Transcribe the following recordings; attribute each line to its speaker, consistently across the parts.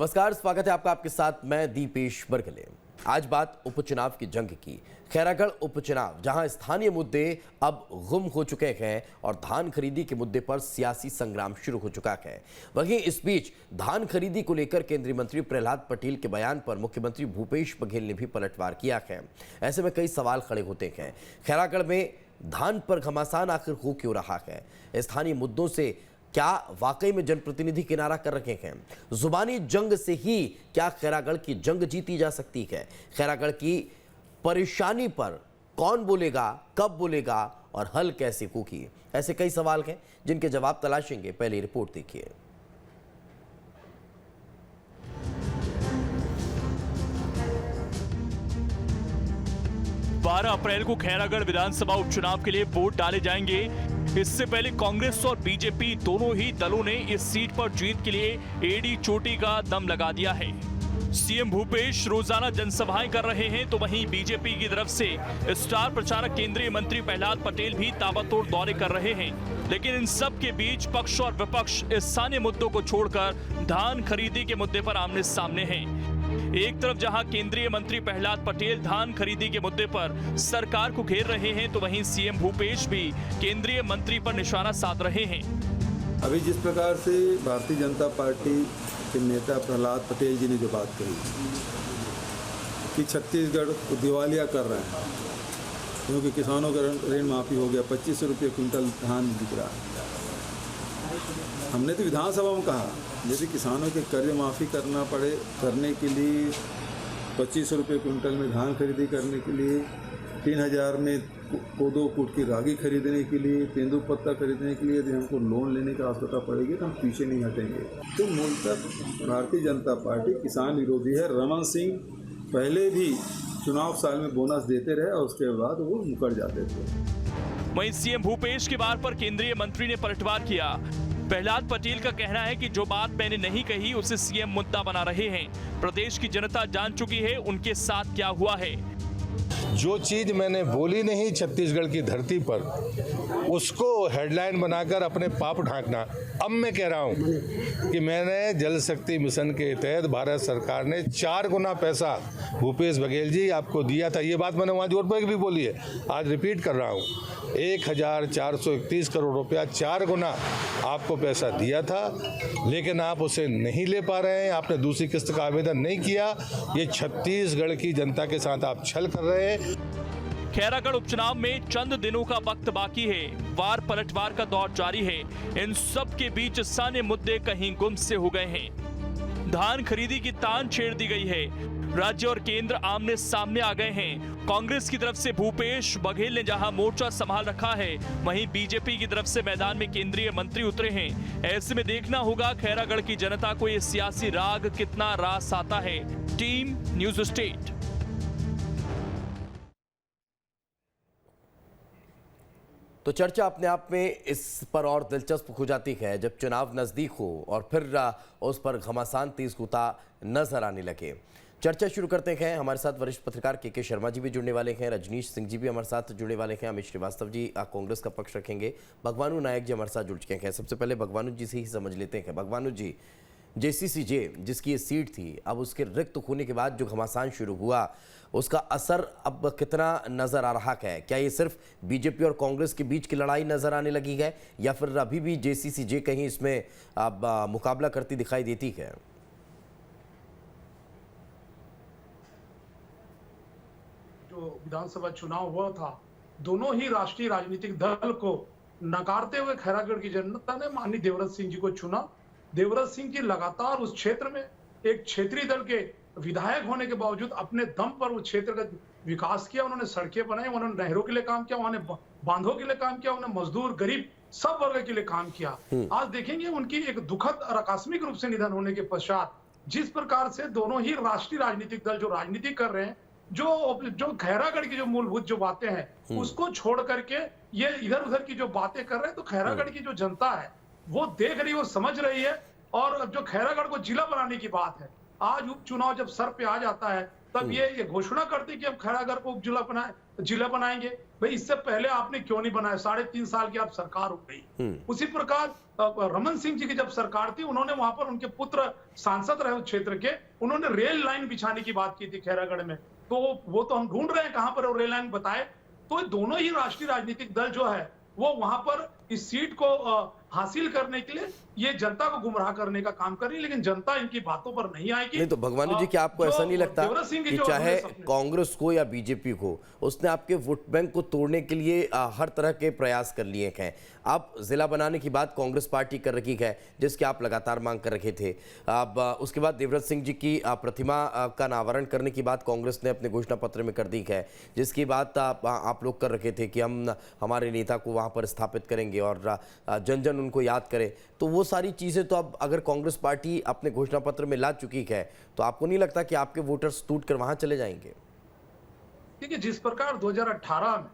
Speaker 1: नमस्कार, स्वागत है आपका। आपके साथ मैं दीपेश बरगले। आज बात उपचुनाव की जंग की। खैरागढ़ उपचुनाव, जहां स्थानीय मुद्दे अब गुम हो चुके हैं और धान खरीदी के मुद्दे पर सियासी संग्राम शुरू हो चुका है। वहीं इस बीच धान खरीदी को लेकर केंद्रीय मंत्री प्रहलाद पटेल के बयान पर मुख्यमंत्री भूपेश बघेल ने भी पलटवार किया है। ऐसे में कई सवाल खड़े होते हैं। खैरागढ़ में धान पर घमासान आखिर हो क्यों रहा है? स्थानीय मुद्दों से क्या वाकई में जनप्रतिनिधि किनारा कर रखे हैं? जुबानी जंग से ही क्या खैरागढ़ की जंग जीती जा सकती है? खैरागढ़ की परेशानी पर कौन बोलेगा, कब बोलेगा और हल कैसे होगी? ऐसे कई सवाल हैं जिनके जवाब तलाशेंगे। पहले रिपोर्ट देखिए।
Speaker 2: 12 अप्रैल को खैरागढ़ विधानसभा उपचुनाव के लिए वोट डाले जाएंगे। इससे पहले कांग्रेस और बीजेपी दोनों ही दलों ने इस सीट पर जीत के लिए एड़ी चोटी का दम लगा दिया है। सीएम भूपेश रोजाना जनसभाएं कर रहे हैं, तो वहीं बीजेपी की तरफ से स्टार प्रचारक केंद्रीय मंत्री प्रहलाद पटेल भी ताबड़तोड़ दौरे कर रहे हैं। लेकिन इन सब के बीच पक्ष और विपक्ष स्थानीय मुद्दों को छोड़कर धान खरीदी के मुद्दे पर आमने सामने हैं। एक तरफ जहां केंद्रीय मंत्री प्रहलाद पटेल धान खरीदी के मुद्दे पर सरकार को घेर रहे हैं, तो वहीं सीएम भूपेश भी केंद्रीय मंत्री पर निशाना साध रहे हैं।
Speaker 3: अभी जिस प्रकार से भारतीय जनता पार्टी के नेता प्रहलाद पटेल जी ने जो बात कही कि छत्तीसगढ़ को दिवालिया कर रहे हैं क्योंकि किसानों का ऋण माफी हो गया, 2500 रुपये क्विंटल धान बिक रहा है। हमने तो विधानसभा में कहा यदि किसानों के कर्ज माफ़ी करने के लिए 2500 रुपये क्विंटल में धान खरीदी करने के लिए, 3000 में कोदो कूट की रागी खरीदने के लिए, तेंदुपत्ता खरीदने के लिए यदि हमको लोन लेने की आवश्यकता पड़ेगी तो हम पीछे नहीं हटेंगे। तो मूलतः भारतीय जनता पार्टी किसान विरोधी है। रमन सिंह पहले भी चुनाव साल में बोनस देते रहे और उसके बाद वो मुकर जाते थे।
Speaker 2: वहीं सीएम भूपेश के बात पर केंद्रीय मंत्री ने पलटवार किया। प्रहलाद पटेल का कहना है कि जो बात मैंने नहीं कही उसे सीएम मुद्दा बना रहे हैं। प्रदेश की जनता जान चुकी है उनके साथ क्या हुआ है।
Speaker 4: जो चीज मैंने बोली नहीं छत्तीसगढ़ की धरती पर, उसको हेडलाइन बनाकर अपने पाप ढांकना। अब मैं कह रहा हूं कि मैंने जल शक्ति मिशन के तहत भारत सरकार ने 4 गुना पैसा भूपेश बघेल जी आपको दिया था। ये बात मैंने वहां जोर पर भी बोली है, आज रिपीट कर रहा हूं। 1431 करोड़ रुपया 4 गुना आपको पैसा दिया था, लेकिन आप उसे नहीं ले पा रहे हैं। आपने दूसरी किस्त का आवेदन नहीं किया। ये छत्तीसगढ़ की जनता के साथ आप छल कर रहे हैं।
Speaker 2: खैरागढ़ उपचुनाव में चंद दिनों का वक्त बाकी है। वार पलटवार का दौर जारी है। इन सब के बीच स्थानीय मुद्दे कहीं गुम से हो गए हैं। धान खरीदी की तान छेड़ दी गई है। राज्य और केंद्र आमने सामने आ गए हैं। कांग्रेस की तरफ से भूपेश बघेल ने जहां मोर्चा संभाल रखा है, वहीं बीजेपी की तरफ से मैदान में केंद्रीय मंत्री उतरे हैं। ऐसे में देखना होगा खैरागढ़ की जनता को ये सियासी राग कितना रास आता है। Team news state.
Speaker 1: तो चर्चा अपने आप में इस पर और दिलचस्प हो जाती है जब चुनाव नजदीक हो और फिर उस पर घमासान तेज होता नजर आने लगे। चर्चा शुरू करते हैं। हमारे साथ वरिष्ठ पत्रकार के शर्मा जी भी जुड़ने वाले हैं, रजनीश सिंह जी भी हमारे साथ जुड़ने वाले हैं, अमित श्रीवास्तव जी कांग्रेस का पक्ष रखेंगे, भगवानू नायक जी हमारे साथ जुड़ चुके हैं। सबसे पहले भगवानू जी से ही समझ लेते हैं। भगवानू जी, जेसीसीजे जिसकी ये सीट थी, अब उसके रिक्त होने के बाद जो घमासान शुरू हुआ, उसका असर अब कितना नजर आ रहा है? क्या ये सिर्फ बीजेपी और कांग्रेस के बीच की लड़ाई नजर आने लगी है या फिर अभी भी जेसीसीजे कहीं इसमें अब मुकाबला करती दिखाई देती है?
Speaker 5: जो विधानसभा चुनाव हुआ था, दोनों ही राष्ट्रीय राजनीतिक दल को नकारते हुए खैरागढ़ की जनता ने माननीय देवव्रत सिंह जी को चुना। देवव्रत सिंह जी लगातार उस क्षेत्र में एक क्षेत्रीय दल के विधायक होने के बावजूद अपने दम पर उस क्षेत्र का विकास किया। उन्होंने सड़कें बनाई, उन्होंने नहरों के लिए काम किया, उन्होंने बांधों के लिए काम किया, उन्होंने मजदूर गरीब सब वर्ग के लिए काम किया। आज देखेंगे उनकी एक दुखद और आकस्मिक रूप से निधन होने के पश्चात जिस प्रकार से दोनों ही राष्ट्रीय राजनीतिक दल जो राजनीति कर रहे हैं, जो खैरागढ़ की जो मूलभूत जो बातें हैं उसको छोड़ करके ये इधर उधर की जो बातें कर रहे हैं, तो खैरागढ़ की जो जनता है वो देख रही है, वो समझ रही है। और जो खैरागढ़ को जिला बनाने की बात है, आज उपचुनाव जब सर पे आ जाता है तब ये घोषणा करते कि हम खैरागढ़ को जिला बनाएंगे। भाई इससे पहले आपने क्यों नहीं बनाया? 3.5 साल की आप सरकार हो गई। उसी प्रकार रमन सिंह जी की जब सरकार थी, उन्होंने वहां पर उनके पुत्र सांसद रहे उस क्षेत्र के, उन्होंने रेल लाइन बिछाने की बात की थी खैरागढ़ में। तो वो तो हम ढूंढ रहे हैं कहां पर रेल लाइन बताए। तो दोनों ही राष्ट्रीय राजनीतिक दल जो है वो वहां पर इस सीट को हासिल करने के लिए ये जनता को गुमराह करने का काम कर रही है, लेकिन जनता इनकी बातों पर नहीं आएगी।
Speaker 1: नहीं तो भगवानू जी, क्या आपको ऐसा नहीं लगता कि चाहे कांग्रेस को या बीजेपी को, उसने आपके वोट बैंक को तोड़ने के लिए हर तरह के प्रयास कर लिए हैं? आप जिला बनाने की बात कांग्रेस पार्टी कर रखी है, जिसकी आप लगातार मांग कर रखे थे। अब उसके बाद देवव्रत सिंह जी की प्रतिमा का अनावरण करने की बात कांग्रेस ने अपने घोषणा पत्र में कर दी है, जिसकी बात आप लोग कर रखे थे कि हम हमारे नेता को वहां पर स्थापित करेंगे और जन जन उनको याद करे। तो वो सारी चीजें तो अब अगर कांग्रेस पार्टी अपने घोषणा पत्र में ला चुकी है, तो आपको नहीं लगता कि आपके वोटर्स टूट कर वहां चले जाएंगे?
Speaker 5: देखिए, जिस प्रकार 2018 में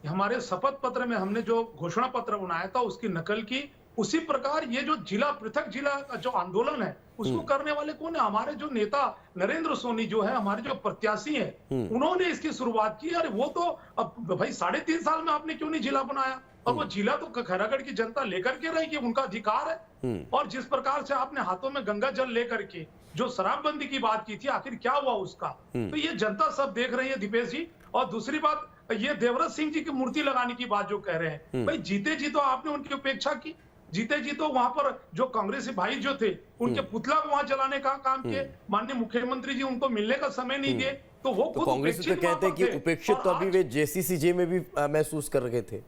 Speaker 5: हमारे शपथ पत्र में हमने जो घोषणा पत्र बनाया था उसकी नकल की, उसी प्रकार ये जो जिला पृथक जिला का जो आंदोलन है उसको करने वाले कौन है? हमारे जो नेता नरेंद्र सोनी जो है, हमारे जो प्रत्याशी है, उन्होंने इसकी शुरुआत की। अरे वो तो अब भाई 3.5 साल में आपने क्यों नहीं जिला बनाया? और वो जिला तो खैरागढ़ की जनता लेकर के रहेगी, उनका अधिकार है। और जिस प्रकार से आपने हाथों में गंगा जल लेकर के जो शराबबंदी की बात की थी, आखिर क्या हुआ उसका? तो ये जनता सब देख रही है दीपेश जी। और दूसरी बात, ये देवव्रत सिंह जी की मूर्ति लगाने की बात जो कह रहे हैं, भाई जीते जी तो आपने उनकी उपेक्षा की, जीते जी तो वहां पर जो कांग्रेसी भाई जो थे उनके पुतला को वहां जलाने का काम किए। माननीय मुख्यमंत्री जी उनको मिलने का समय नहीं दिए, तो वो खुद
Speaker 1: कांग्रेस तो कहते हैं कि उपेक्षित तो अभी वे जेसीसीजे में भी महसूस कर रहे थे।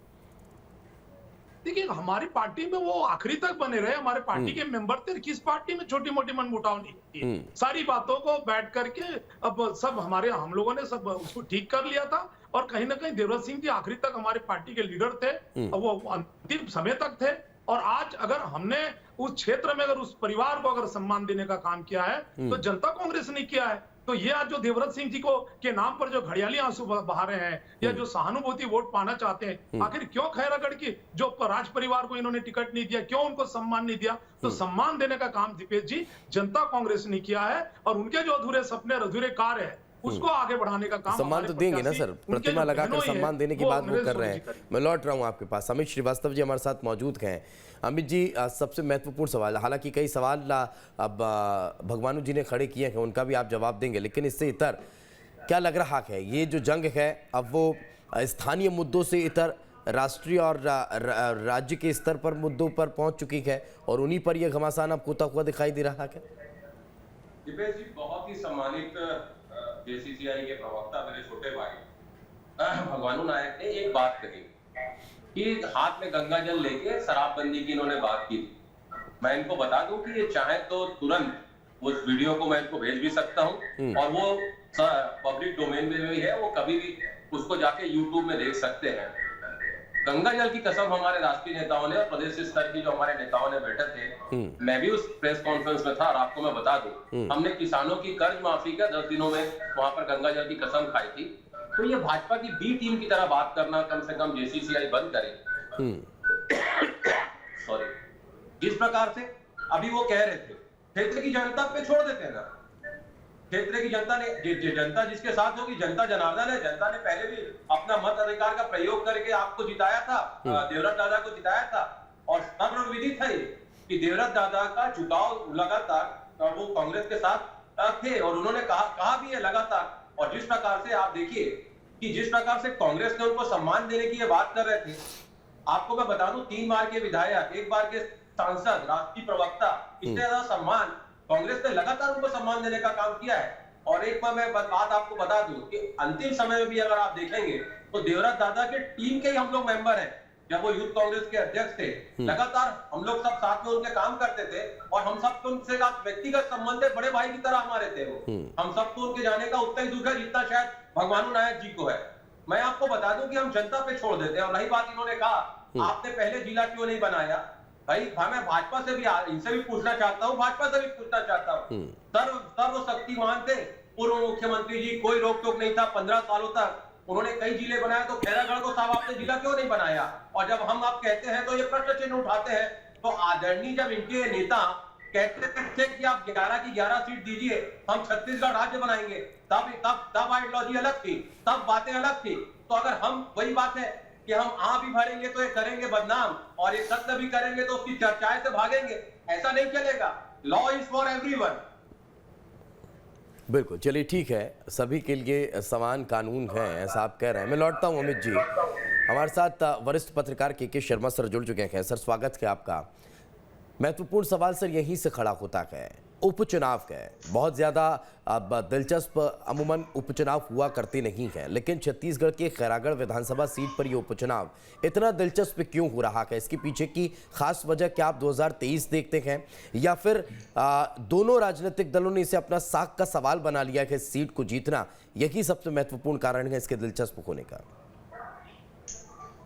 Speaker 5: देखिए, हमारी पार्टी में वो आखिरी तक बने रहे, हमारे पार्टी के मेंबर थे। किस पार्टी में छोटी मोटी मनमुटाव नहीं होती है? सारी बातों को बैठ करके अब सब हम लोगों ने सब उसको ठीक कर लिया था। और कहीं ना कहीं देवव्रत सिंह जी आखिरी तक हमारे पार्टी के लीडर थे, वो अंतिम समय तक थे। और आज अगर हमने उस क्षेत्र में अगर उस परिवार को अगर सम्मान देने का काम किया है, तो जनता कांग्रेस ने किया है। तो ये आज जो देवव्रत सिंह जी को के नाम पर जो घड़ियाली आंसू बहा रहे हैं या जो सहानुभूति वोट पाना चाहते हैं, आखिर क्यों खैरागढ़ की जो राज परिवार को इन्होंने टिकट नहीं दिया, क्यों उनको सम्मान नहीं दिया? तो सम्मान देने का काम दीपेश जी जनता कांग्रेस ने किया है। और उनके जो अधूरे सपने अधूरे कार्य है उसको आगे बढ़ाने का काम
Speaker 1: सम्मान तो देंगे ना सर, प्रतिमा लगाकर सम्मान देने की बात वो कर रहे हैं। मैं लौट रहा हूं आपके पास। अमित श्रीवास्तव जी हमारे साथ मौजूद हैं। अमित जी, सबसे महत्वपूर्ण सवाल, हालांकि कई सवाल अब भगवानू जी ने खड़े किए हैं, उनका भी आप जवाब देंगे, लेकिन इससे इतर क्या लग रहा है ये जो जंग है अब वो स्थानीय मुद्दों से इतर राष्ट्रीय और राज्य के स्तर पर मुद्दों पर पहुंच चुकी है और उन्हीं पर यह घमासान अब खोता हुआ दिखाई दे रहा है?
Speaker 6: दीपेश जी, बहुत ही सम्मानित जेसीसीआई के प्रवक्ता मेरे छोटे भाई भगवानू नायक ने एक बात कही कि हाथ में गंगा जल लेके शराबबंदी की इन्होंने बात की थी। मैं इनको बता दूं कि ये चाहे तो तुरंत उस वीडियो को मैं इनको भेज भी सकता हूं और वो पब्लिक डोमेन में भी है, वो कभी भी उसको जाके यूट्यूब में देख सकते हैं। गंगा जल की कसम हमारे राष्ट्रीय नेताओं ने और प्रदेश स्तर की जो हमारे नेताओं ने बैठे थे, मैं भी उस प्रेस कॉन्फ्रेंस में था और आपको मैं बता दूं, हमने किसानों की कर्ज माफी का 10 दिनों में वहां पर गंगा जल की कसम खाई थी। तो ये भाजपा की बी टीम की तरह बात करना कम से कम जेसीसीआई बंद करे। सॉरी, जिस प्रकार से अभी वो कह रहे थे क्षेत्र की जनता पे छोड़ देते हैं ना, क्षेत्र की जनता ने जनता जिसके साथ होगी, जनता जनार्दन है। जनता ने पहले भी अपना मत अधिकार का प्रयोग करके आपको जिताया था, देवव्रत दादा को जिताया था और सर्वविदित है कि देवव्रत दादा का झुकाव लगातार वो कांग्रेस के साथ थे और उन्होंने कहा भी है लगातार। और जिस प्रकार से आप देखिए कि जिस प्रकार से कांग्रेस ने उनको सम्मान देने की ये बात कर रहे थे, आपको मैं बता दूं 3 बार के विधायक, 1 बार के सांसद, राष्ट्रीय प्रवक्ता, इससे ज्यादा सम्मान कांग्रेस ने लगातार उनको सम्मान देने का काम किया है। और एक बार मैं बात आपको बता दूं कि अंतिम समय में भी अगर आप देखेंगे तो देवव्रत दादा के टीम के ही हम लोग मेंबर हैं। जब वो यूथ कांग्रेस के अध्यक्ष थे, लगातार हम लोग सब साथ में उनके काम करते थे और हम सब तो उनसे व्यक्तिगत संबंध है, बड़े भाई की तरह हमारे थे वो। हम सब तो उनके जाने का उतना ही दुख है जितना शायद भगवानू नायक जी को है। मैं आपको बता दूं कि हम जनता पे छोड़ देते हैं। और रही बात, इन्होंने कहा आपने पहले जिला क्यों नहीं बनाया, भाई मैं भाजपा से भी इनसे भी पूछना चाहता हूँ, भाजपा से भी पूछना चाहता हूँ। सर्वशक्तिमान थे पूर्व मुख्यमंत्री जी, कोई रोक टोक नहीं था 15 सालों तक, उन्होंने कई जिले बनाए, तो खैरागढ़ को साहब आपने जिला क्यों नहीं बनाया? और जब हम आप कहते हैं तो ये प्रश्न चिन्ह उठाते हैं। तो आदरणीय जब इनके नेता कहते थे कि आप 11 की 11 सीट दीजिए, हम छत्तीसगढ़ राज्य बनाएंगे, तब आइडियोलॉजी अलग थी, तब बातें अलग थी। तो अगर हम वही बात है कि हम आ भी भरेंगे तो ये करेंगे बदनाम, और ये सत्य भी करेंगे तो उसकी चर्चाएं से भागेंगे, ऐसा नहीं चलेगा। Law is for everyone.
Speaker 1: बिल्कुल, चलिए ठीक है, सभी के लिए समान कानून है, ऐसा आप कह रहे हैं। मैं लौटता हूं अमित जी। हमारे साथ वरिष्ठ पत्रकार के शर्मा सर जुड़ चुके हैं। सर, स्वागत है आपका। महत्वपूर्ण सवाल सर यहीं से खड़ा होता है, उपचुनाव का है। बहुत ज़्यादा अब दिलचस्प अमूमन उपचुनाव हुआ करते नहीं हैं, लेकिन छत्तीसगढ़ के खैरागढ़ विधानसभा सीट पर ये उपचुनाव इतना दिलचस्प क्यों हो रहा है? इसके पीछे की खास वजह क्या आप 2023 देखते हैं, या फिर दोनों राजनीतिक दलों ने इसे अपना साख का सवाल बना लिया है कि इस सीट को जीतना यही सबसे महत्वपूर्ण कारण है इसके दिलचस्प होने का?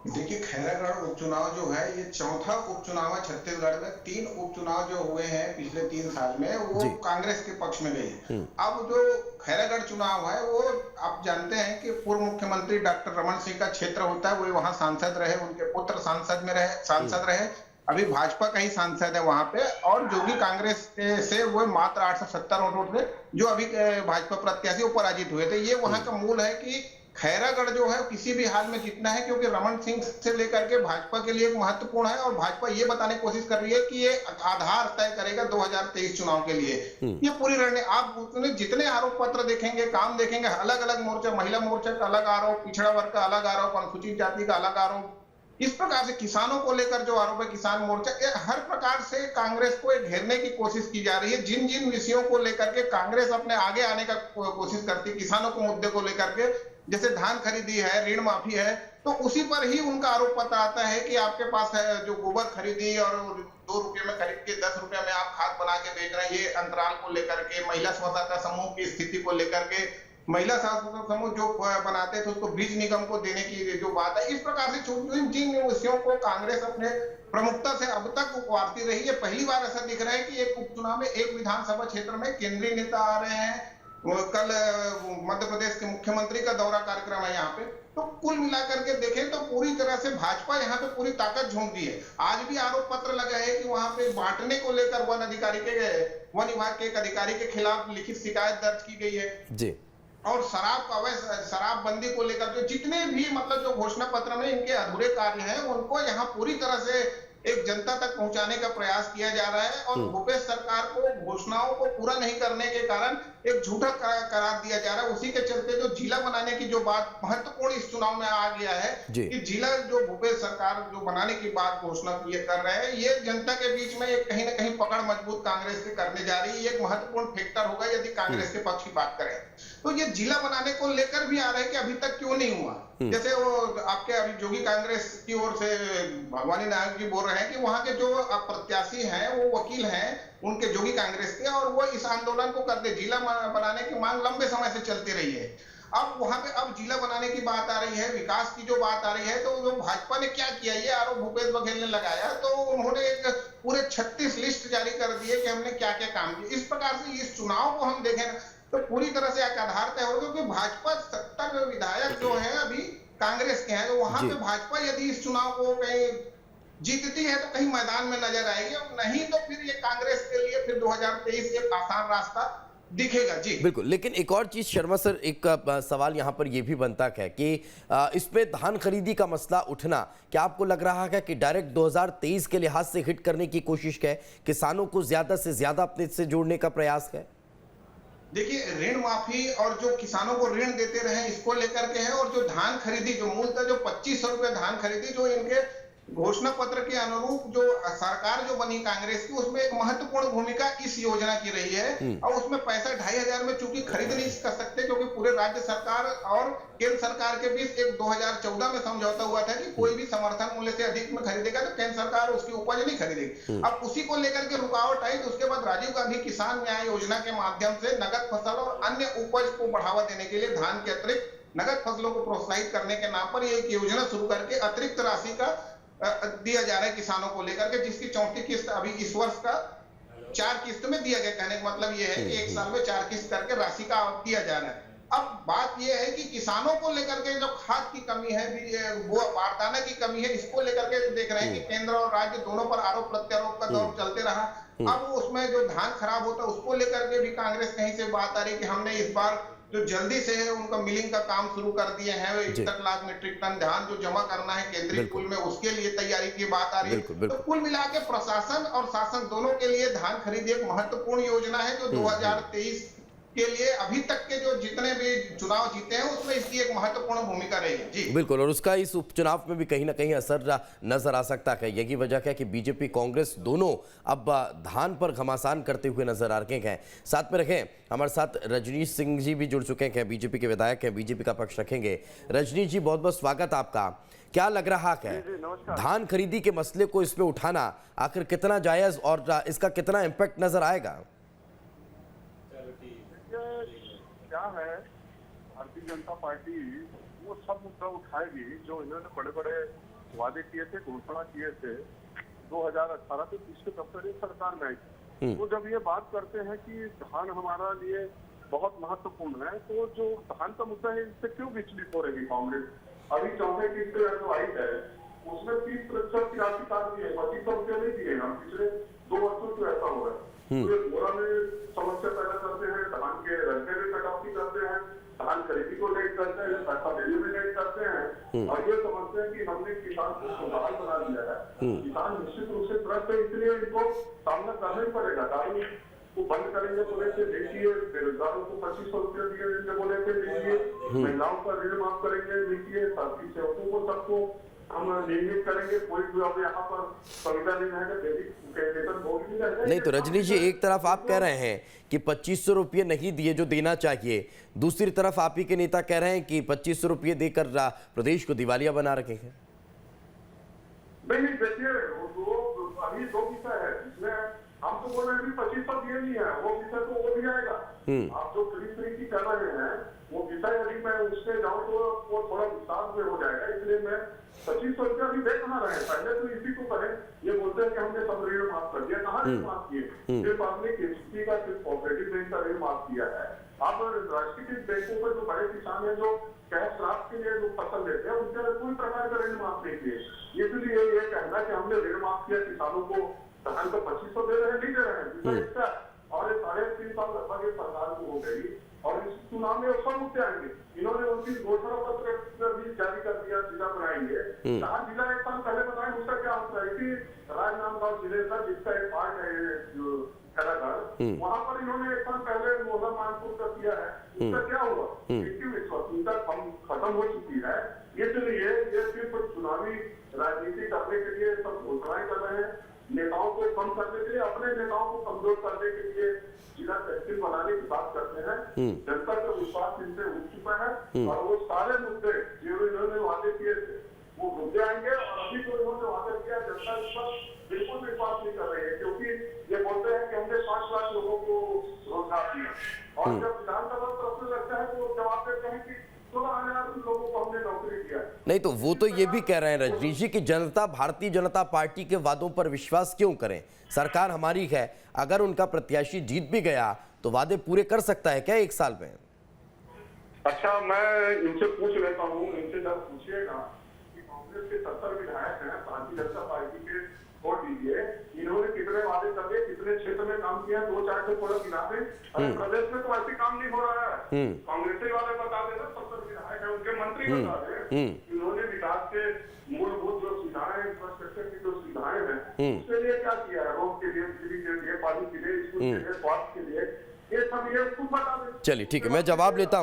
Speaker 7: देखिए, खैरागढ़ उपचुनाव जो है ये चौथा उपचुनाव है छत्तीसगढ़ में। 3 उपचुनाव जो हुए हैं पिछले 3 साल में वो कांग्रेस के पक्ष में गए। अब जो खैरागढ़ चुनाव है वो आप जानते हैं कि पूर्व मुख्यमंत्री डॉक्टर रमन सिंह का क्षेत्र होता है। वो वहां सांसद रहे, उनके पुत्र सांसद रहे, अभी भाजपा का ही सांसद है वहां पे, और जो भी कांग्रेस से वो मात्र 870 वोट थे जो अभी भाजपा प्रत्याशी वो पराजित हुए थे। ये वहां का मूल है कि खैरागढ़ जो है किसी भी हाल में जीतना है, क्योंकि रमन सिंह से लेकर के भाजपा के लिए एक महत्वपूर्ण है, और भाजपा ये बताने की कोशिश कर रही है कि ये आधार तय करेगा 2023 चुनाव के लिए। ये पूरी रणनीति, आप जितने आरोप पत्र देखेंगे, काम देखेंगे, अलग अलग मोर्चा, महिला मोर्चा का अलग आरोप, पिछड़ा वर्ग का अलग आरोप, अनुसूचित जाति का अलग आरोप, इस प्रकार से किसानों को लेकर जो आरोप है, किसान मोर्चा, हर प्रकार से कांग्रेस को घेरने की कोशिश की जा रही है। जिन जिन विषयों को लेकर के कांग्रेस अपने आगे आने का कोशिश करती है, किसानों को मुद्दे को लेकर के, जैसे धान खरीदी है, ऋण माफी है, तो उसी पर ही उनका आरोप पत्र आता है कि आपके पास है जो गोबर खरीदी और 2 रुपए में खरीद के 10 रुपए में आप खाद बना के बेच रहे हैं, ये अंतराल को लेकर के, महिला स्वसहायता समूह की स्थिति को लेकर के, महिला स्वसहायता समूह जो बनाते थे उसको बीज निगम को देने की जो बात है, इस प्रकार से जिन विषयों को कांग्रेस अपने प्रमुखता से अब तक उभारती रही है। पहली बार ऐसा दिख रहा है कि एक उपचुनाव में एक विधानसभा क्षेत्र में केंद्रीय नेता आ रहे हैं। कल मध्य प्रदेश के मुख्यमंत्री का दौरा कार्यक्रम है यहाँ पे। तो कुल मिलाकर के देखें तो पूरी तरह से भाजपा यहाँ पे पूरी ताकत झोंक दी है। आज भी आरोप पत्र लगा है कि वहां पे बांटने को लेकर वन विभाग के एक अधिकारी के खिलाफ लिखित शिकायत दर्ज की गई है
Speaker 1: जी।
Speaker 7: और शराबबंदी को लेकर जो जितने भी मतलब जो घोषणा पत्र में इनके अधूरे कार्य हैं उनको यहाँ पूरी तरह से एक जनता तक पहुंचाने का प्रयास किया जा रहा है। और भूपेश सरकार को घोषणाओं को पूरा नहीं करने के कारण एक झूठा करार दिया जा रहा है। उसी के चलते जो जिला बनाने की जो बात महत्वपूर्ण इस चुनाव में आ गया है कि जिला जो भूपेश सरकार जो बनाने की बात घोषणा कर रहे हैं, ये जनता के बीच में एक कहीं ना कहीं पकड़ मजबूत कांग्रेस के करने जा रही है। एक महत्वपूर्ण फैक्टर होगा यदि कांग्रेस के पक्ष की बात करें तो। ये जिला बनाने को लेकर भी आ रहा है कि अभी तक क्यों नहीं हुआ। जैसे वो आपके अभी जोगी कांग्रेस की ओर से भगवानी नायक जी बोल रहे हैं कि वहां के जो प्रत्याशी हैं वो वकील हैं उनके जोगी कांग्रेस के, और वो इस आंदोलन को कर दे। जिला बनाने की मांग लंबे समय से चलती रही है। अब वहां पे अब जिला बनाने की बात आ रही है, विकास की जो बात आ रही है, तो भाजपा ने क्या किया, ये आरोप भूपेश बघेल ने लगाया। तो उन्होंने एक पूरे 36 लिस्ट जारी कर दी है कि हमने क्या क्या काम किया। इस प्रकार से इस चुनाव को हम देखें तो पूरी तरह से एक आधार तय हो, क्योंकि भाजपा 70 विधायक जो है अभी कांग्रेस के हैं। तो वहां पे भाजपा यदि इस चुनाव को कहीं जीतती है तो कहीं मैदान में नजर आएगी, और नहीं तो फिर ये कांग्रेस के लिए फिर 2023 एक आसान रास्ता दिखेगा। जी
Speaker 1: बिल्कुल। लेकिन एक और चीज शर्मा सर, एक सवाल यहाँ पर यह भी बनता है कि इसमें धान खरीदी का मसला उठना, क्या आपको लग रहा है कि डायरेक्ट 2023 के लिहाज से हिट करने की कोशिश है, किसानों को ज्यादा से ज्यादा अपने से जोड़ने का प्रयास है?
Speaker 7: देखिए, ऋण माफी और जो किसानों को ऋण देते रहे इसको लेकर के है, और जो धान खरीदी जो मूलतः जो 2500 रुपए धान खरीदी जो इनके घोषणा पत्र के अनुरूप जो सरकार जो बनी कांग्रेस की, उसमें एक महत्वपूर्ण भूमिका इस योजना की रही है। और उसमें पैसा 2500 में चूंकि खरीद नहीं कर सकते, क्योंकि पूरे राज्य सरकार और केंद्र सरकार के बीच एक 2014 में समझौता हुआ था कि कोई भी समर्थन मूल्य से अधिक में खरीदेगा तो केंद्र सरकार उसकी उपज नहीं खरीदेगी। अब उसी को लेकर के रुकावट आई, तो उसके बाद राजीव गांधी किसान न्याय योजना के माध्यम से नगद फसल और अन्य उपज को बढ़ावा देने के लिए धान के अतिरिक्त नगद फसलों को प्रोत्साहित करने के नाम पर एक योजना शुरू करके अतिरिक्त राशि का दिया जा रहा है किसानों को लेकर के, जिसकी 34 किस्त अभी इस वर्ष का 4 किस्त में दिया गया। कहने का मतलब यह है कि एक साल में 4 किस्त करके राशि का दिया जा रहा है। अब बात यह है कि किसानों को लेकर के जो खाद की कमी है, वो बारदाना की कमी है, इसको लेकर के देख रहे हैं कि केंद्र और राज्य दोनों पर आरोप प्रत्यारोप का दौर चलते रहा। अब उसमें जो धान खराब होता है उसको लेकर के भी कांग्रेस कहीं से बात आ रही कि हमने इस बार जो जल्दी से है उनका मिलिंग का काम शुरू कर दिए हैं, 61 लाख मीट्रिक टन धान जो जमा करना है केंद्रीय पूल में, उसके लिए तैयारी की बात आ रही है। तो कुल मिला के प्रशासन और शासन दोनों के लिए धान खरीद एक महत्वपूर्ण योजना है जो 2023 के लिए अभी तक के जो जितने भी चुनाव जीते हैं उसमें इसकी एक महत्वपूर्ण भूमिका रही है। जी
Speaker 1: बिल्कुल, और उसका इस उपचुनाव में भी कहीं ना कहीं असर नजर आ सकता है। यही वजह है कि बीजेपी कांग्रेस दोनों अब धान पर घमासान करते हुए नजर आ रहे हैं। साथ में रखें, हमारे साथ रजनीश सिंह जी भी जुड़ चुके हैं, बीजेपी के विधायक हैं, बीजेपी का पक्ष रखेंगे। रजनीश जी, बहुत बहुत स्वागत आपका। क्या लग रहा है धान खरीदी के मसले को इसमें उठाना आखिर कितना जायज और इसका कितना इम्पैक्ट नजर आएगा?
Speaker 8: क्या है, भारतीय जनता पार्टी वो सब मुद्दा उठाएगी जो इन्होंने बड़े बड़े वादे किए थे, घोषणा किए थे 2018 से पिछले तब तक सरकार में आई। वो जब ये बात करते हैं कि धान हमारा लिए बहुत महत्वपूर्ण है, तो जो धान का मुद्दा है इससे क्यों विचलित हो रही कांग्रेस? अभी 4थे किस्त जो आई है उसमें 30% की राशि काट दी है, 2500 रुपये नहीं दिए हम पिछले 2 वर्षों से ऐसा हो रहा है। पूरे बोरा में समस्या पैदा करते हैं, धान के रस्ते में कटौती करते हैं, धान खरीदी को लेट करते हैं, पैसा देने में लेट करते हैं, और ये समझते हैं कि हमने किसान को खुशहाल बना दिया है। किसान निश्चित रूप से त्रस्त है, इसलिए इनको सामना करना ही पड़ेगा। दारू को बंद करेंगे बोले थे देखिए, बेरोजगारों को 2500 रुपये दिए बोले थे देखिए, महिलाओं का ऋण माफ करेंगे देखिए, सरकारी सेवकों को सबको हम नियमित करेंगे, कोई भी अब यहाँ पर संविदा नहीं रहेगा,
Speaker 1: नहीं तो रजनीश जी, एक तरफ आप कह रहे हैं कि 2500 रुपये नहीं दिए जो देना चाहिए, दूसरी तरफ आप ही के नेता कह रहे हैं कि 2500 रुपये देकर प्रदेश को दिवालिया बना रखे हैं।
Speaker 8: नहीं देखिए, अभी 2 विषय है इसमें, हम तो बोल रहे हैं 2500 दिए नहीं है, वो विषय तो वो भी आएगा। आप जो फ्री की कर रहे हैं वो विषय यदि मैं उससे जाऊँ तो वो थोड़ा विस्तार में हो जाएगा, इसलिए मैं 2500 रुपया भी दे कहाँ रहे हैं। पहले तो इसी को करें, ये बोलते हैं कि हमने सब ऋण माफ कर दिया, कहाँ ऋण माफ किए? सिर्फ आपने केसीसी का, सिर्फ कोऑपरेटिव बैंक का ऋण माफ किया है। आप राष्ट्रीयकृत बैंकों पर जो बड़े किसान है जो कैश क्रॉप के लिए जो फसल लेते हैं उनके कोई प्रकार का ऋण माफ नहीं किए। इसलिए ये कहना कि हमने ऋण माफ किया किसानों को, धान का 2500 दे रहे हैं, नहीं दे रहे हैं। और 3.5 साल लगभग सरकार को हो गई और इस चुनाव में सब मुद्दे आएंगे। इन्होंने उनकी घोषणा पत्र भी जारी कर दिया, जिला बनाएंगे। जहाँ जिला एक साल पहले बनाए उसका क्या होता है कि राजनांदगांव जिले का जिसका एक पार्ट है जो खैरागढ़, वहाँ पर इन्होंने एक साल पहले मोहल्ला मानपुर का किया है, उसका क्या हुआ? विश्वसनीयता खत्म हो चुकी है। इसलिए ये सिर्फ चुनावी राजनीति करने के लिए सब घोषणाएं कर रहे हैं, नेताओं को कम करने के लिए, अपने नेताओं को कमजोर करने के लिए जिला तहसील बनाने की बात करते हैं। जनता का विश्वास इनसे उठ चुका है और वो सारे मुद्दे जो इन्होंने वादे किए थे वो मुद्दे आएंगे। और अभी जो इन्होंने वादा किया जनता इस पर बिल्कुल विश्वास नहीं कर रही है, क्योंकि ये बोलते हैं कि हमने 5 लाख लोगों को रोजगार दिया, और जब विधानसभा प्रश्न लगता है तो जवाब देते हैं कि 16,000 लोगों को हमने नौकरी दिया।
Speaker 1: नहीं तो वो तो ये भी कह रहे हैं रजनीश जी कि जनता भारतीय जनता पार्टी के वादों पर विश्वास क्यों करें? सरकार हमारी है, अगर उनका प्रत्याशी जीत भी गया तो वादे पूरे कर सकता है क्या 1 साल में?
Speaker 8: अच्छा, मैं इनसे पूछ लेता हूँ, इनसे जब पूछिएगा कि कांग्रेस के 70 विधायक हैं, भारतीय जनता पार्टी के छोड़ दीजिए, इन्होंने कितने वादे करे, कितने क्षेत्र में काम किया, 2-4 से थोड़ा गिना दे। प्रदेश में तो ऐसे काम नहीं हो रहा है। कांग्रेस वाले बता देना, 70 विधायक है, उनके मंत्री बता दें इन्होंने विकास के मूलभूत जो सुविधाएं, इंफ्रास्ट्रक्चर की जो सुविधाएं हैं उसके लिए क्या किया है, रोड के लिए, बिजली के लिए, पानी के लिए, स्कूल के लिए, स्वास्थ्य के लिए, ये सब ये खुद बता दें।
Speaker 1: चलिए ठीक है, मैं जवाब लेता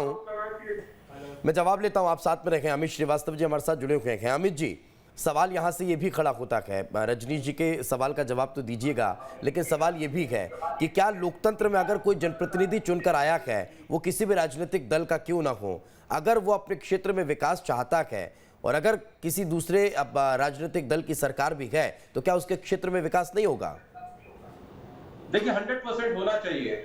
Speaker 1: हूँ, आप साथ में रखें। अमित श्रीवास्तव जी हमारे साथ जुड़े हुए हैं। अमित जी, सवाल यहाँ से ये भी खड़ा होता है, रजनीश जी के सवाल का जवाब तो दीजिएगा, लेकिन सवाल ये भी है कि क्या लोकतंत्र में अगर कोई जनप्रतिनिधि चुनकर आया है, वो किसी भी राजनीतिक दल का क्यों ना हो, अगर वो अपने क्षेत्र में विकास चाहता है और अगर किसी दूसरे राजनीतिक दल की सरकार भी है, तो क्या उसके क्षेत्र में विकास नहीं होगा?
Speaker 6: देखिए 100% होना चाहिए,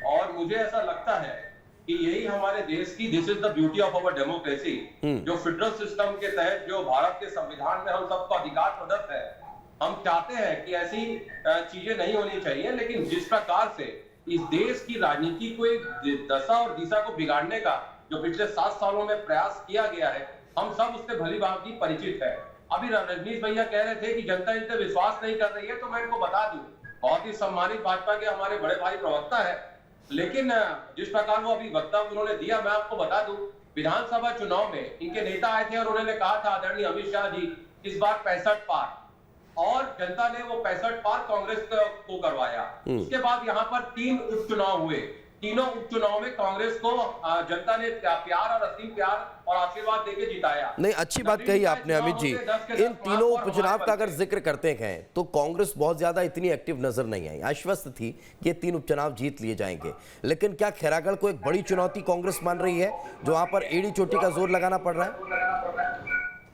Speaker 6: और मुझे ऐसा लगता है कि यही हमारे देश की, this is the beauty of our democracy, जो फेडरल सिस्टम के तहत जो भारत के संविधान में हम सबको अधिकार प्रदत्त है। हम चाहते हैं कि ऐसी चीजें नहीं होनी चाहिए, लेकिन जिस प्रकार से इस देश की राजनीति को एक दशा और दिशा को बिगाड़ने का जो पिछले 7 सालों में प्रयास किया गया है, हम सब उससे भली भांति परिचित है। अभी रजनीश भैया कह रहे थे कि जनता इन पे विश्वास नहीं कर रही है, तो मैं इनको बता दूं, बहुत ही सम्मानित भाजपा के हमारे बड़े भाई प्रवक्ता है, लेकिन जिस प्रकार वो अभी वक्तव्य उन्होंने दिया, मैं आपको बता दूं, विधानसभा चुनाव में इनके नेता आए थे और उन्होंने कहा था आदरणीय अमित शाह जी इस बार 65 पार, और जनता ने वो 65 पार कांग्रेस को करवाया। उसके बाद यहाँ पर 3 उपचुनाव हुए, तीनों उपचुनाव में कांग्रेस को जनता ने प्यार और असीम प्यार और आशीर्वाद देके जिताया।
Speaker 1: नहीं, अच्छी बात कही आपने अमित जी। इन तीनों उपचुनाव का अगर जिक्र करते हैं तो कांग्रेस बहुत ज्यादा इतनी एक्टिव नजर नहीं आई, आश्वस्त थी कि ये 3 उपचुनाव जीत लिए जाएंगे, लेकिन क्या खैरागढ़ को एक बड़ी चुनौती कांग्रेस मान रही है, जो वहां पर एड़ी चोटी का जोर लगाना पड़ रहा है?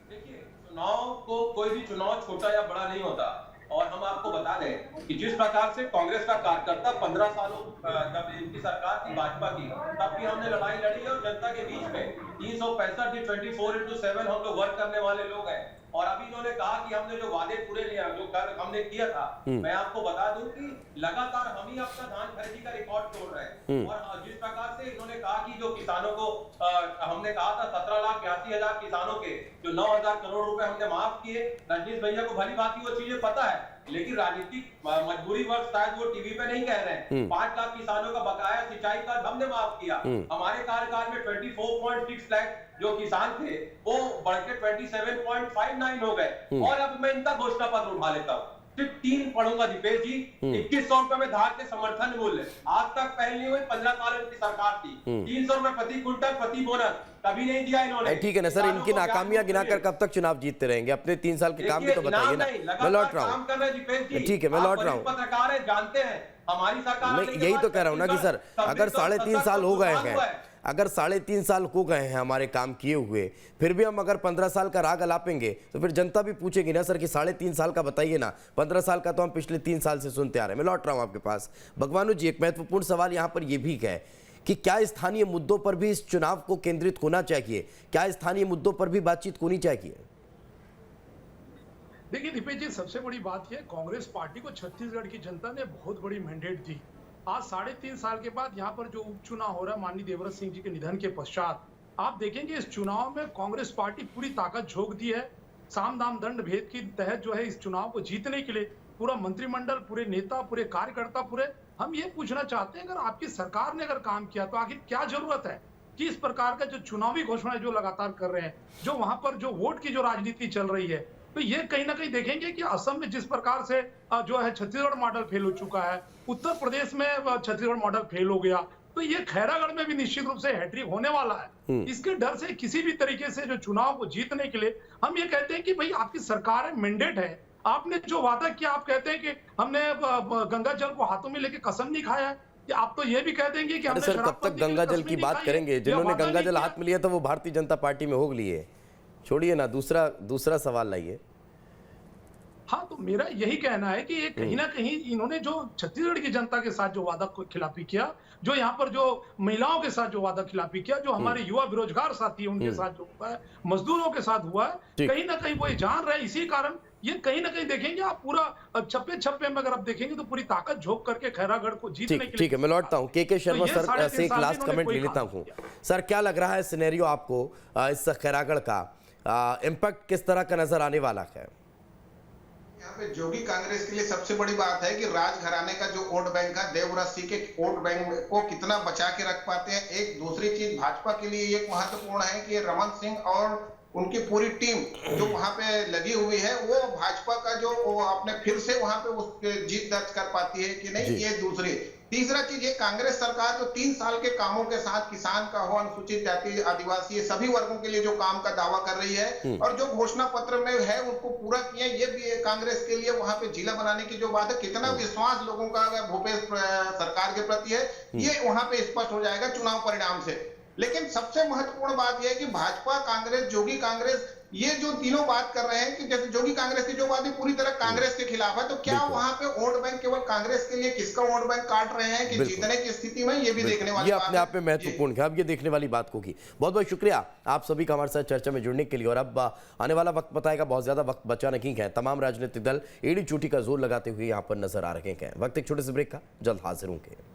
Speaker 6: देखिए, चुनाव को कोई भी चुनाव छोटा या बड़ा नहीं होता, और हम आपको बता दें कि जिस प्रकार से कांग्रेस का कार्यकर्ता 15 सालों जब इनकी सरकार थी भाजपा की, तब भी हमने लड़ाई लड़ी है और जनता के बीच में 365 24/7 हम लोग वर्क करने वाले लोग हैं। और अभी इन्होंने कहा कि हमने जो वादे पूरे जो हमने किया था, मैं आपको बता दूं कि लगातार हम ही अपना धान खरीदी का रिकॉर्ड तोड़ रहे हैं। और जिस प्रकार से इन्होंने कहा कि जो किसानों को हमने कहा था 17,82,000 किसानों के जो 9,000 करोड़ रुपए हमने माफ किए, रजनीश भैया को भली भांति वो चीजें पता है, लेकिन राजनीतिक मजबूरी वर्ष शायद वो टीवी पे नहीं कह रहे हैं। 5 लाख किसानों का बकाया सिंचाई का हमने माफ किया। हमारे कार्यकाल में 24.6 लाख जो किसान थे वो बढ़ के 27.59 हो गए। और अब मैं इनका घोषणा पत्र उठा लेता हूँ, सिर्फ 3 पढ़ूंगा दीपेश जी। 2100 रुपए में धान के समर्थन मूल्य आज तक पहले नहीं हुई, 15 साल की सरकार थी। 300 रुपए प्रति क्विंटल प्रति बोनस कभी नहीं दिया इन्होंने।
Speaker 1: ठीक है ना सर, इनकी नाकामियां गिनाकर कब तक चुनाव जीतते रहेंगे? अपने 3 साल के काम भी तो बताइए ना। मैं लौट रहा हूँ, ठीक है, मैं लौट रहा हूँ।
Speaker 6: पत्रकार है, जानते हैं हमारी सरकार।
Speaker 1: मैं यही तो कह रहा हूँ ना कि सर, अगर 3.5 साल हो गए हैं, अगर 3.5 साल हो गए हैं हमारे काम किए हुए, फिर भी हम अगर 15 साल का राग अलापेंगे तो फिर जनता भी पूछेगी ना सर कि 3.5 साल का बताइए ना। 15 साल का तो हम पिछले 3 साल से सुनते आ रहे हैं। मैं लौट रहा हूं आपके पास। भगवानू जी, एक महत्वपूर्ण सवाल यहां पर यह भी है कि क्या स्थानीय मुद्दों पर भी इस चुनाव को केंद्रित होना चाहिए? क्या स्थानीय मुद्दों पर भी बातचीत होनी चाहिए?
Speaker 5: देखिए दीपेश जी, सबसे बड़ी बात यह, कांग्रेस पार्टी को छत्तीसगढ़ की जनता ने बहुत बड़ी मैंडेट दी। आज 3.5 साल के बाद यहाँ पर जो उपचुनाव हो रहा है माननीय देवव्रत सिंह जी के निधन के पश्चात, आप देखेंगे इस चुनाव में कांग्रेस पार्टी पूरी ताकत झोंक दी है। साम दाम दंड भेद के तहत जो है इस चुनाव को जीतने के लिए पूरा मंत्रिमंडल, पूरे नेता, पूरे कार्यकर्ता, पूरे हम ये पूछना चाहते हैं, अगर आपकी सरकार ने अगर काम किया तो आखिर क्या जरूरत है कि इस प्रकार का जो चुनावी घोषणा जो लगातार कर रहे हैं, जो वहां पर जो वोट की जो राजनीति चल रही है, तो ये कहीं ना कहीं देखेंगे कि असम में जिस प्रकार से जो है छत्तीसगढ़ मॉडल फेल हो चुका है, उत्तर प्रदेश में छत्तीसगढ़ मॉडल फेल हो गया, तो ये खैरागढ़ में भी निश्चित रूप से हैट्रिक होने वाला है। इसके डर से किसी भी तरीके से जो चुनाव को जीतने के लिए हम ये कहते हैं कि भाई आपकी सरकार है, मैंडेट है, आपने जो वादा किया, आप कहते हैं कि हमने गंगा जल को हाथों में लेके कसम नहीं खाया है, कि आप तो ये भी कह देंगे कि हमने
Speaker 1: सर कब तक गंगा जल की बात करेंगे? जिन्होंने गंगा जल हाथ में लिया तो वो भारतीय जनता पार्टी में हो लिए, छोड़िए ना, दूसरा सवाल लाइए।
Speaker 5: हाँ, तो मेरा यही कहना है कि ये कहीं ना कहीं इन्होंने जो छत्तीसगढ़ की जनता के साथ जो वादा खिलाफी किया, जो यहाँ पर जो महिलाओं के साथ जो वादा खिलाफी किया, जो हमारे युवा बेरोजगार साथी है उनके साथ जो हुआ है, मजदूरों के साथ हुआ है, कहीं ना कहीं वो ये जान रहे हैं। इसी कारण ये कहीं ना कहीं देखेंगे आप पूरा छप्पे में अगर आप देखेंगे तो पूरी ताकत झोंक करके खैरागढ़ को जीतने के लिए।
Speaker 1: ठीक है, मैं लौटता हूँ। के शर्मा सर से एक लास्ट कमेंट ले लेता हूँ। सर, क्या लग रहा है सिनेरियो आपको इस खैरागढ़ का इम्पैक्ट किस तरह का नजर आने वाला है?
Speaker 7: यहाँ पे जोगी कांग्रेस के लिए सबसे बड़ी बात है कि राजघराने का जो वोट बैंक है, देवव्रत सिंह के वोट बैंक को कितना बचा के रख पाते हैं। एक दूसरी चीज भाजपा के लिए एक महत्वपूर्ण है कि रमन सिंह और उनकी पूरी टीम जो वहां पे लगी हुई है, वो भाजपा का जो वो अपने फिर से वहां पे उस जीत दर्ज कर पाती है कि नहीं, ये दूसरी। तीसरा चीज ये, कांग्रेस सरकार जो 3 साल के कामों के साथ किसान का हो, अनुसूचित जाति, आदिवासी, सभी वर्गों के लिए जो काम का दावा कर रही है और जो घोषणा पत्र में है उनको पूरा किया, ये भी कांग्रेस के लिए वहां पे जिला बनाने की जो बात है, कितना विश्वास लोगों का भूपेश सरकार के प्रति है, ये वहां पे स्पष्ट हो जाएगा चुनाव परिणाम से। लेकिन सबसे महत्वपूर्ण बात यह है कि भाजपा, कांग्रेस, जोगी कांग्रेस, ये जो तीनों बात कर रहे हैं कि जैसे जोगी कांग्रेस की जो बात है पूरी तरह कांग्रेस के खिलाफ है, तो क्या वहां पे वोट बैंक केवल कांग्रेस के लिए किसका वोट बैंक काट रहे हैं कि जीतने की स्थिति में, ये भी देखने वाली बात है।
Speaker 1: ये अपने आप में महत्वपूर्ण है, अब ये देखने वाली बात होगी। बहुत बहुत शुक्रिया आप सभी का हमारे साथ चर्चा में जुड़ने के लिए। और अब आने वाला वक्त बताएगा, बहुत ज्यादा वक्त बचा नहीं है। तमाम राजनीतिक दल एड़ी चोटी का जोर लगाते हुए यहाँ पर नजर आ रहे हैं। वक्त एक छोटे से ब्रेक का, जल्द हाजिर होंगे।